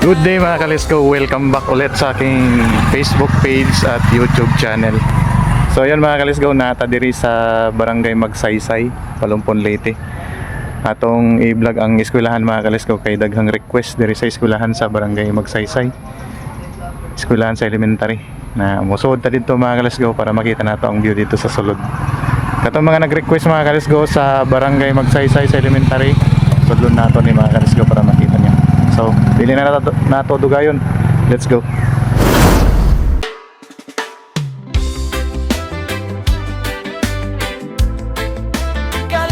Good day mga ka-Let's Go, welcome back ulit sa aking Facebook page at YouTube channel. So yan mga ka-Let's Go, nata diri sa Barangay Magsaysay, Palumpon, Leyte. Atong i-vlog ang eskwelahan mga ka-Let's Go kay daghang request diri sa eskwelahan sa Barangay Magsaysay. Eskwelahan sa elementary. Na musuod ta dito mga ka-Let's Go para makita nato ang view dito sa sulod. Katong mga nag-request mga ka-Let's Go sa Barangay Magsaysay sa elementary, sudlon nato ni mga ka-Let's Go para makita niyo. So, dili na nato dugayon. Let's go.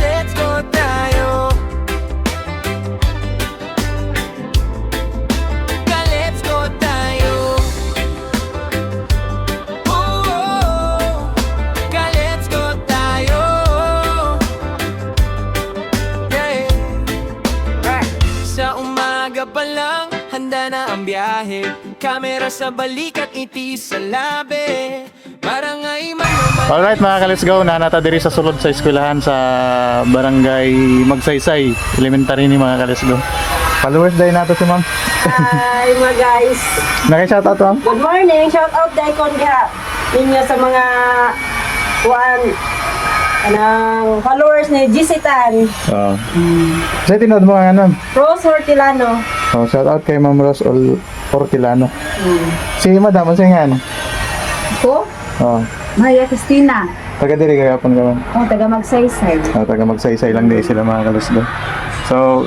Let's go tayo. Let's go tayo. Oh, let's go tayo. Yeah. Sa umaga pa lang, handa na ang biyahe. Kamera sa balikat, ngiti sa labi. Parang ay Alright mga ka-Let's Go, nanata diri sa sulod sa eskwelahan sa Barangay Magsaysay elementary ni mga ka-Let's Go. Followers day nato si ma'am. Hi mga guys. Naki-shoutout ma'am. Good morning. Shout out dahil ko ninyo sa mga followers ni Jisitan. Oh. Sa tinod mo nga ma'am. Rose Hortilano. Oh, shoutout kay Ma'am Rose Hortilano. Si Madam, ano siya yan? Ko? Oh. Maria Cristina. Taga diri kagapon ka ma'am. Oh, taga Magsaysay. Oh, taga Magsaysay lang din sila mga ka-Let's Go. So,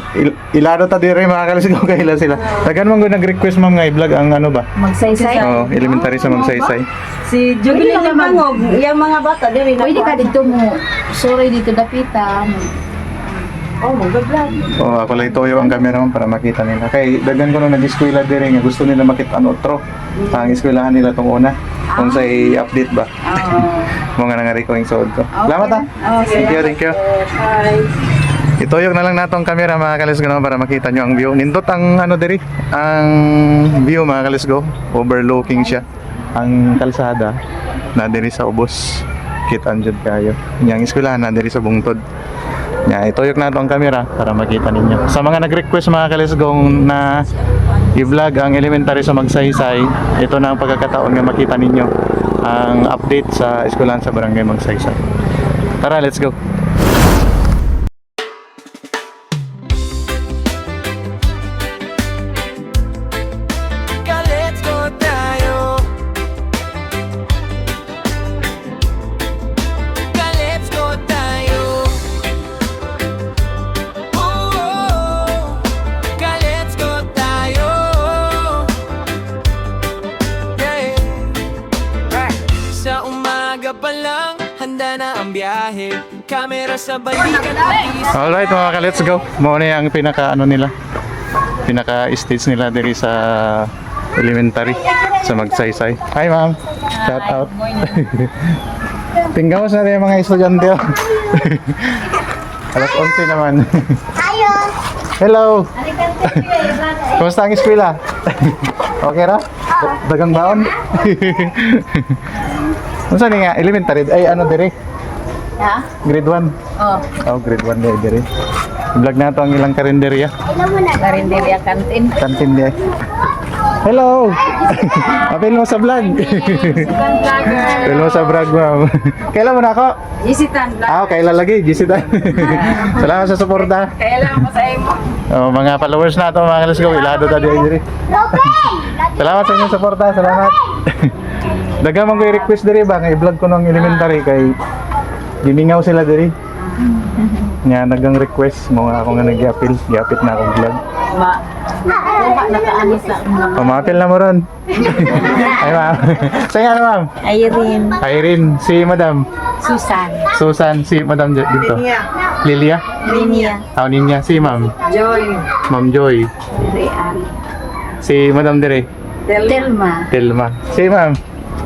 ilado ta diri mga ka-Let's Go kay sila. Tagan man nag-request ma'am nga i-vlog ang ano ba? Magsaysay? Oh, elementary sa Magsaysay. Si Jubilin ng Pangog. Yung mga bata diri na. Pwede ka dito mo. Sorry dito dapita. Oh, mag-vlog. Oh, ako lang itoyo ang camera mo para makita nila. Kay dagan ko nung nag-eskwela diri nga gusto nila makita ang otro. Ang eskwelahan nila tong una. Kung sa i-update ba. Mga nangari ko yung sood ko. Salamat ha. Thank you. Bye. Itoyog na lang nato ang camera mga ka-Let's Go para makita nyo ang view. Nindot ang ano diri, ang view mga ka-Let's Go. Overlooking siya. Ang kalsada na diri sa ubos. Kita andyan kayo. Yang eskwelahan na diri sa bungtod. Itoyog na ito ang camera para makita ninyo. Sa mga nag-request mga ka-Let's Go na i-vlog ang elementary sa Magsaysay, ito na ang pagkakataon nga makita ninyo ang update sa eskwelahan sa Barangay Magsaysay. Tara, let's go! Let's go tayo. Let's go tayo. Oh, let's go tayo. Yeah. Sa umaga pa lang, handa na ang biyahe. Kamera sa balikat. Alright mga ka-Let's Go, muna yung pinaka ano nila, pinaka stage nila diri sa elementary sa Magsaysay. Hi ma'am, shout out. Tinggawas natin yung mga estudyante. Alas 11 naman. Hello. Kumusta ang eskwela? Okay ra? Dagang baon? Kumusta nga elementary ay ano diri? Ha? Grade 1. Oh, Oh, grade 1 na diri. Vlog na to ang ilang karinderya. Karinderya Kantin. Kantin di. Hello! Apil mo sa vlog. Sukan vlogger. Apil mo sa vlog, ma'am. Kailan mo na ako? Jisitan vlog. Kailan lagi? Jessica. Salamat sa suporta. Kailan mo sa imo? Oh, mga followers na ito, mga Let's Go. Ilado ta diri. Salamat sa inyong suporta. Salamat. Dagamang ko i-request diri ba? I-vlog ko ng elementary kay gimingaw sila diri. Nga nagang request mo nga ako nga nag-apil. Giapit na akong vlog. Kuha na kaano sa mga. Pamapil na mo ron. Ay ma'am. Sa'yo ano ma'am? Irene. Irene. Si madam. Susan. Susan. Si madam dito. Lilia. Linia. Ninya. Si ma'am. Joy. Ma'am Joy. Rian. Si madam dire. Telma. Telma. Si ma'am.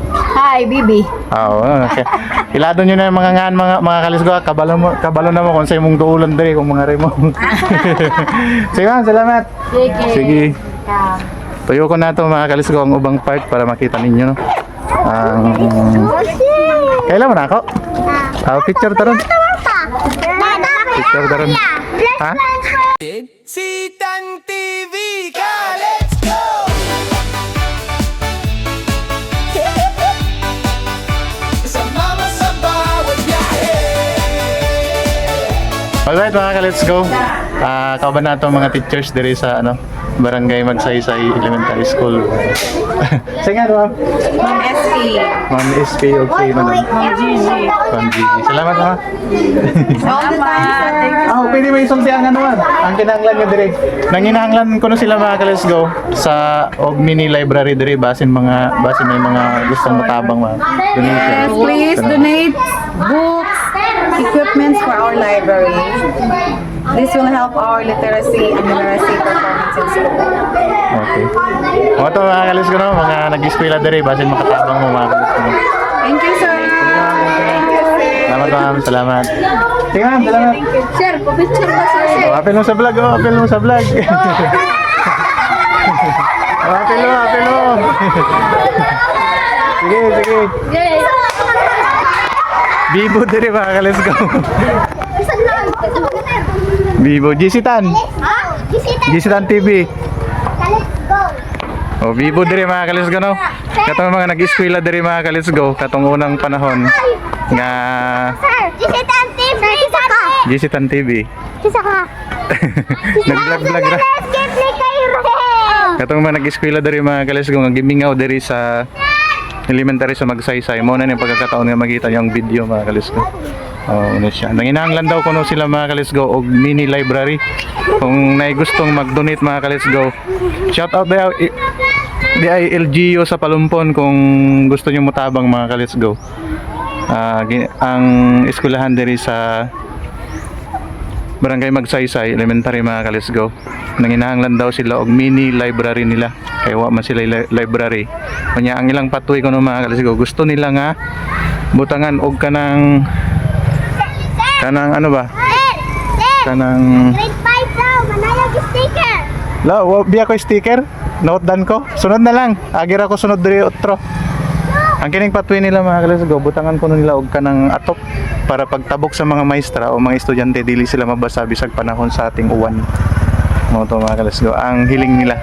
Hi, Bibi. Oo. Okay. Ilado nyo na yung mga ngan, mga ka-Let's Go. Kabalo na mo kung sa imong tuulan dire kung mga remo. Sige ma'am. Salamat. Sige. Tuyo ko na ito mga ka-Let's Go ang ubang part para makita ninyo. Kailan mo na ako? Picture taron. Picture taron. Ha? Si Tan TV ka, let's go! Alright mga ka-let's go. Kauban na itong mga teachers diri sa Barangay Magsaysay Elementary School. Sige nga, ma'am. Ma'am SP. Ma'am SP, okay, madam. Ma'am Gigi. Ma'am Gigi. Salamat, ma'am. All the time, Pwede may isumti ang ang kinahanglan nyo diri. Nanginahanglan ko na sila mga ka-let's go sa Og Mini Library diri basin may mga gustong matabang mga donation. Yes, please donate books, equipments for our library. This will help our literacy and numeracy performance in school. Okay. Mga to mga ka-let's go no, mga nag-eskwela diri basin makatabang mo mga ka-let's go. Thank you, sir. Salamat ma'am, salamat. Sige ma'am, salamat. Sir, picture ba sir? Apel mo sa vlog, apel mo sa vlog. Apel mo. Sige, sige. Bibo diri mga ka-let's go. Bibo, Jisitan. Jisitan TV. Oh, Bibo diri mga ka-let's go no. Katong mga nag-eskwela diri mga ka-let's go katong unang panahon nga Jisitan TV. Nag-vlog ra. Katong mga nag-eskwela diri mga ka-let's go nga gimingaw diri sa elementary sa Magsaysay. Mo na ni pagkakataon nga makita yung video mga ka-let's go. Oh, ano siya. Nanginahanglan daw kuno sila mga ka-let's go og mini library. Kung may gustong mag-donate mga ka-let's go. Shout out daw di ay LGU sa Palumpon kung gusto niyo mutabang mga ka-let's go. Ang eskwelahan diri sa Barangay Magsaysay Elementary mga ka-let's go. Nanginahanglan daw sila og mini library nila. Kaya wa man sila library. Kanya ang ilang patuloy ko no mga ka-let's go. Gusto nila nga butangan og kanang ano ba? Kanang Grade 5 daw, manayag sticker. biya ko sticker. Note dan ko. Sunod na lang. Agira ko sunod diri otro. Ang kining patuloy nila mga ka-let's go, butangan ko nila og kanang atop para pagtabok sa mga maestra o mga estudyante dili sila mabasa bisag panahon sa ating uwan. Mo to mga ka-let's go. Ang hiling nila.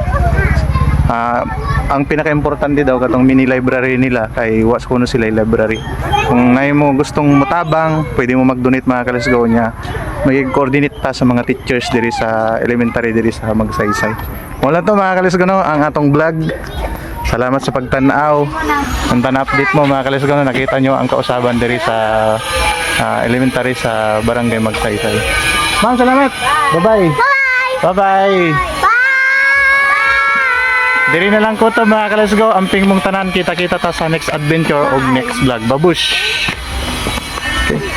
Ang pinaka-importante daw katong mini library nila kay was kuno sila library. Kung ngay mo gustong mutabang, pwede mo mag-donate mga ka-let's go niya. Mag-coordinate ta sa mga teachers diri sa elementary diri sa Magsaysay. Wala to mga ka-let's go no, ang atong vlog. Salamat sa pagtanaw. Ang update mo mga ka-let's go no, nakita nyo ang kausaban diri sa elementary sa Barangay Magsaysay. Ma'am, salamat. Bye-bye. Bye-bye. Diri na lang ko to mga ka-let's go. Amping mong tanan, kita-kita ta sa next adventure o next vlog. Babush! Okay.